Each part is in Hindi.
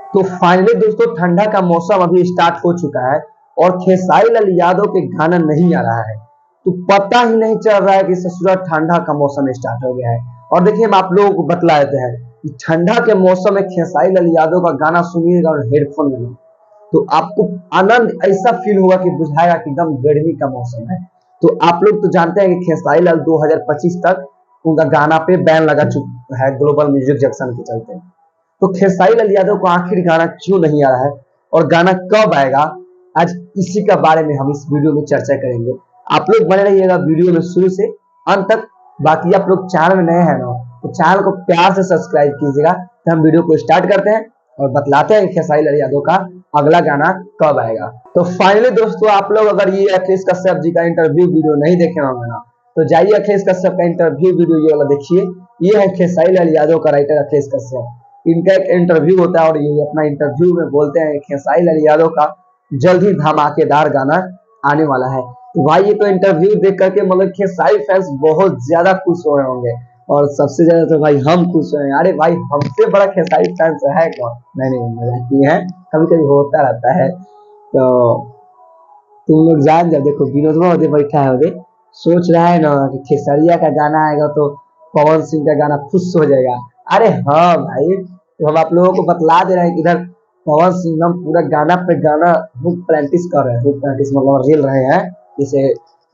तो फाइनली दोस्तों ठंडा का मौसम अभी स्टार्ट हो चुका है और खेसारी लाल यादव के गाना नहीं आ रहा है। तो पता ही नहीं चल रहा है कि ससुरा ठंडा का मौसम स्टार्ट हो गया है। और देखिए हम आप लोगों को बतला देते हैं कि ठंडा के मौसम में खेसारी लाल यादव का गाना सुनिएगा और हेडफोन में तो आपको आनंद ऐसा फील होगा कि बुझाएगा कि एकदम गर्मी का मौसम है। तो आप लोग तो जानते हैं कि खेसारी लाल 2025 तक उनका गाना पे बैन लगा चुका है ग्लोबल म्यूजिक जंक्शन के चलते। तो खेसारी लाल यादव को आखिर गाना क्यों नहीं आ रहा है और गाना कब आएगा, आज इसी का बारे में हम इस वीडियो में चर्चा करेंगे। आप लोग बने रहिएगा वीडियो में शुरू से अंत तक। बाकी आप लोग चैनल में नए हैं ना तो चैनल को प्यार से सब्सक्राइब कीजिएगा। तो हम वीडियो को स्टार्ट करते हैं और बतलाते हैं खेसारी लाल यादव का अगला गाना कब आएगा। तो फाइनली दोस्तों आप लोग अगर ये अखिलेश कश्यप जी का इंटरव्यू वीडियो नहीं देखे होंगे ना तो जाइए अखिलेश कश्यप का इंटरव्यू वीडियो ये वाला देखिए। ये है खेसारी लाल यादव का राइटर अखिलेश कश्यप, इनका एक इंटरव्यू होता है और ये अपना इंटरव्यू में बोलते हैं खेसारी लाल यादव का जल्द ही धमाकेदार गाना आने वाला है। तो भाई ये तो इंटरव्यू देख करके मतलब खेसारी फैंस बहुत ज्यादा खुश हुए होंगे और सबसे ज्यादा तो भाई हम खुश हुए हैं। अरे भाई हमसे बड़ा खेसारी फैंस है कौन? नहीं मजाक की है, कभी कभी होता रहता है। तो तुम लोग जान जाओ, देखो विनोदवा उधर बैठा है, उधर सोच रहा है ना कि खेसरिया का गाना आएगा तो पवन सिंह का गाना खुश हो जाएगा। अरे हाँ भाई, तो हम आप लोगों को बतला दे रहे हैं कि इधर पवन सिंह हम पूरा गाना पे गाना हुक प्रैक्टिस कर रहे हैं। हुक प्रैक्टिस मतलब रेल रहे हैं, जैसे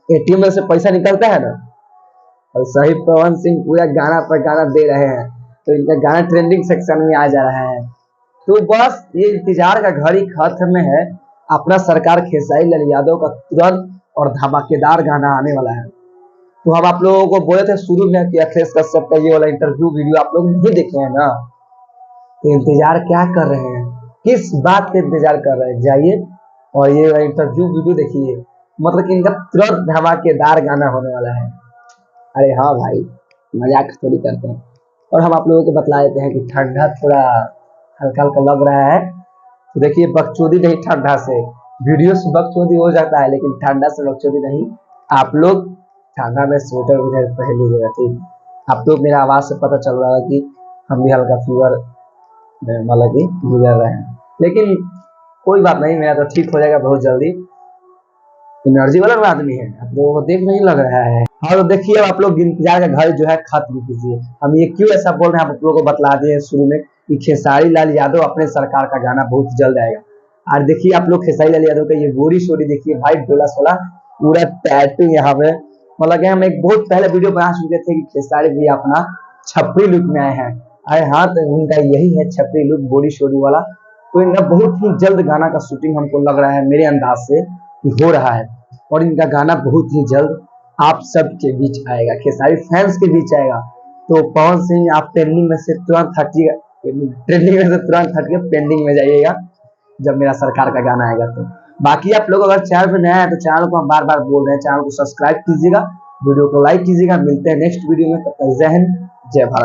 एटीएम में से पैसा निकलता है ना, और सही पवन सिंह पूरा गाना पर गाना दे रहे हैं। तो इनका गाना ट्रेंडिंग सेक्शन में आ जा रहा है। तो बस ये इंतजार का घड़ी खत्म है, अपना सरकार खेसारी लाल यादव का तुरंत और धमाकेदार गाना आने वाला है। तो हम आप लोगों को बोले थे शुरू में कि अखिलेश कश्यप का ये वाला इंटरव्यू वीडियो आप लोग नहीं देखे हैं ना, तो इंतजार क्या कर रहे हैं, किस बात का इंतजार कर रहे हैं? जाइए और ये वाला इंटरव्यू वीडियो देखिए, मतलब कि इनका तुरंत धमाकेदार गाना होने वाला है। अरे हाँ भाई, मजाक थोड़ी करते हैं। और हम आप लोगों को बतला देते हैं कि ठंडा थोड़ा हल्का हल्का लग रहा है। तो देखिए बकचोदी नहीं, ठंडा से वीडियो से बकचोदी हो जाता है लेकिन ठंडा से बकचोदी नहीं। आप लोग ठंडा में स्वेटर वगैरह पहन लीजिएगा, ठीक। आप लोग मेरा आवाज से पता चल रहा है कि हम भी हल्का फीवर मतलब कि गुजर रहे हैं, लेकिन कोई बात नहीं, मेरा तो ठीक हो जाएगा बहुत जल्दी। एनर्जी वाला आदमी है, आप लोगों को देख नहीं लग रहा है। हाँ तो देखिए आप लोग इंतजार का घर जो है खत्म कीजिए। हम ये क्यों ऐसा बोल रहे हैं आप लोगों को बतला दिए शुरू में कि खेसारी लाल यादव अपने सरकार का गाना बहुत जल्द आएगा। और देखिए आप लोग खेसारी लाल यादव का ये गोरी शोरी देखिए भाई, डोला सोला पूरा टैटू यहाँ पे, मतलब हम एक बहुत पहले वीडियो बना चुके थे कि खेसारी भी अपना छपरी लुक में आए हैं। अरे हाँ तो उनका यही है छपरी लुक गोरी शोरी वाला। तो इनका बहुत ही जल्द गाना का शूटिंग हमको लग रहा है मेरे अंदाज से कि हो रहा है और इनका गाना बहुत ही जल्द आप सबके बीच आएगा, खेसारी फैंस के बीच आएगा। तो पवन सिंह आप ट्रेंडिंग में से तुरंत हटिएगा, ट्रेंडिंग में से तुरंत हटिए पेंडिंग में जाइएगा जब मेरा सरकार का गाना आएगा। तो बाकी आप लोग अगर चैनल पे नया है तो चैनल को हम बार बार बोल रहे हैं, चैनल को सब्सक्राइब कीजिएगा, वीडियो को लाइक कीजिएगा। मिलते हैं नेक्स्ट वीडियो में, तब तक जय हिंद जय भारत।